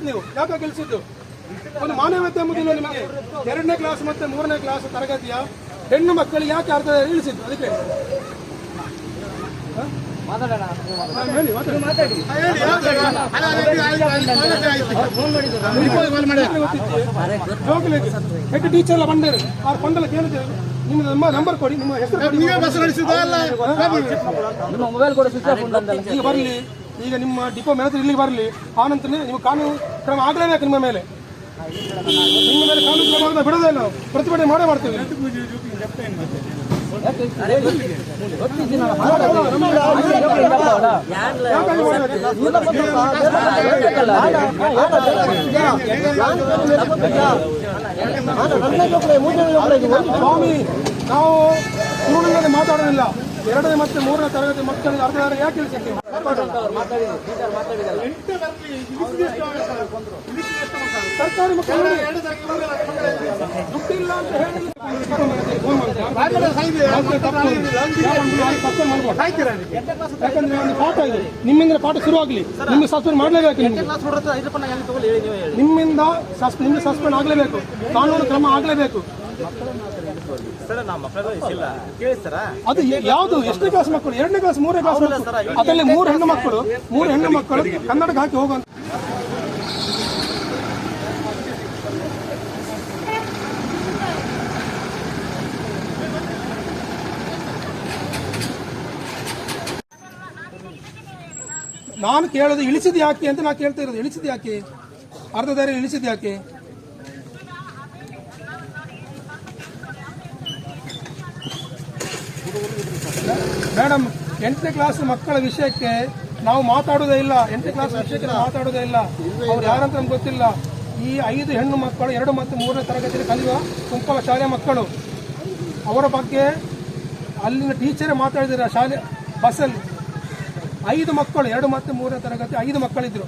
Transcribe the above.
ಇಳಿಸಿದ್ದು ನೀವು? ಯಾಕೆ ಇಳಿಸಿದ್ದು? ಒಂದು ಮಾನವೀಯತೆ ಎಂಬುದಿಲ್ಲ ನಿಮಗೆ? 2ನೇ ಕ್ಲಾಸ್ ಮತ್ತೆ 3ನೇ ಕ್ಲಾಸ್ ತರಗತಿಯ ಹೆಣ್ಣು ಮಕ್ಕಳಿಗೆ ಯಾಕೆ ಅರ್ಧ ಇಳಿಸಿದ್ದು? ಅದಕ್ಕೆ ಹೆಡ್ ಟೀಚರ್ ಎಲ್ಲ ಬಂದರು ಅವ್ರು ಬಂದಲ್ಲ ಕೇಳಿದ್ದೇವೆ. ನಿಮ್ಮ ನಂಬರ್ ಕೊಡಿ, ನಿಮ್ಮ ಹೆಸರು ಈಗ ಬರಲಿ. ಈಗ ನಿಮ್ಮ ಡಿಪೋ ಮ್ಯಾನೇಜರ್ ಇಲ್ಲಿಗೆ ಬರಲಿ, ಆನಂತರ ನೀವು ಕಾನೂನು ಕ್ರಮ ಆಗಲೇಬೇಕು. ನಿಮ್ಮ ಮೇಲೆ ಕಾನೂನು ಕ್ರಮ ಬಿಡೋದೇ, ನಾವು ಪ್ರತಿಭಟನೆ ಮಾಡೇ ಮಾಡ್ತೀವಿ. ಸ್ವಾಮಿ, ನಾವು ಸುಳ್ಳಿಲ್ಲದೆ ಮಾತಾಡೋದಿಲ್ಲ. 2ನೇ ಮತ್ತು 3ನೇ ತರಗತಿ ಮಕ್ಕಳಿಗೆ ಅರ್ಧ ಯಾಕೆ ಇಳಿಸಿದ್ದೀವಿ? ಸರ್ಕಾರಿ ಮಕ್ಕಳು ದುಡ್ಡಿಲ್ಲ ಅಂತ ಹೇಳಿ ಯಾಕಂದ್ರೆ ಒಂದು ಪಾಠ ಇದೆ. ನಿಮ್ಮಿಂದ ಪಾಠ ಶುರುವಾಗಲಿ, ನಿಮ್ಗೆ ಸಸ್ಪೆಂಡ್ ಮಾಡಲೇಬೇಕು. ನಿಮ್ಮಿಂದ ಸಸ್ಪೆಂಡ್ ಆಗಲೇಬೇಕು, ಕಾನೂನು ಕ್ರಮ ಆಗಲೇಬೇಕು. ಅದು ಯಾವುದು? ಎಷ್ಟನೇ ಕ್ಲಾಸ್ ಮಕ್ಕಳು? 2ನೇ ಕ್ಲಾಸ್ 3ನೇ ಕ್ಲಾಸ್ ಅದರಲ್ಲಿ 3 ಹೆಣ್ಣು ಮಕ್ಕಳು ಕನ್ನಡಕ್ಕೆ ಹಾಕಿ ಹೋಗುವಂತ. ನಾನು ಕೇಳೋದು ಇಳಿಸಿದ ಯಾಕೆ ಅಂತ ನಾನು ಕೇಳ್ತಾ ಇರೋದು. ಇಳಿಸಿದ ಯಾಕೆ? ಅರ್ಧ ದಾರಿ ಇಳಿಸಿದ ಯಾಕೆ? ಮೇಡಮ್, 8ನೇ ಕ್ಲಾಸ್ ಮಕ್ಕಳ ವಿಷಯಕ್ಕೆ ನಾವು ಮಾತಾಡೋದೇ ಇಲ್ಲ. 8ನೇ ಕ್ಲಾಸ್ ವಿಷಯಕ್ಕೆ ನಾವು ಮಾತಾಡೋದೇ ಇಲ್ಲ. ಅವ್ರು ಯಾರಂತ ನಮ್ಗೆ ಗೊತ್ತಿಲ್ಲ. ಈ 5 ಹೆಣ್ಣು ಮಕ್ಕಳು 2 ಮತ್ತು 3ನೇ ತರಗತಿಯಲ್ಲಿ ಕಲಿಯುವ ಕುಂಕಲ ಶಾಲೆ ಮಕ್ಕಳು. ಅವರ ಬಗ್ಗೆ ಅಲ್ಲಿನ ಟೀಚರೇ ಮಾತಾಡಿದ್ದಾರೆ ಶಾಲೆ ಬಸ್ಸಲ್ಲಿ. 5 ಮಕ್ಕಳು, 2 ಮತ್ತು 3ನೇ ತರಗತಿ 5 ಮಕ್ಕಳಿದ್ರು.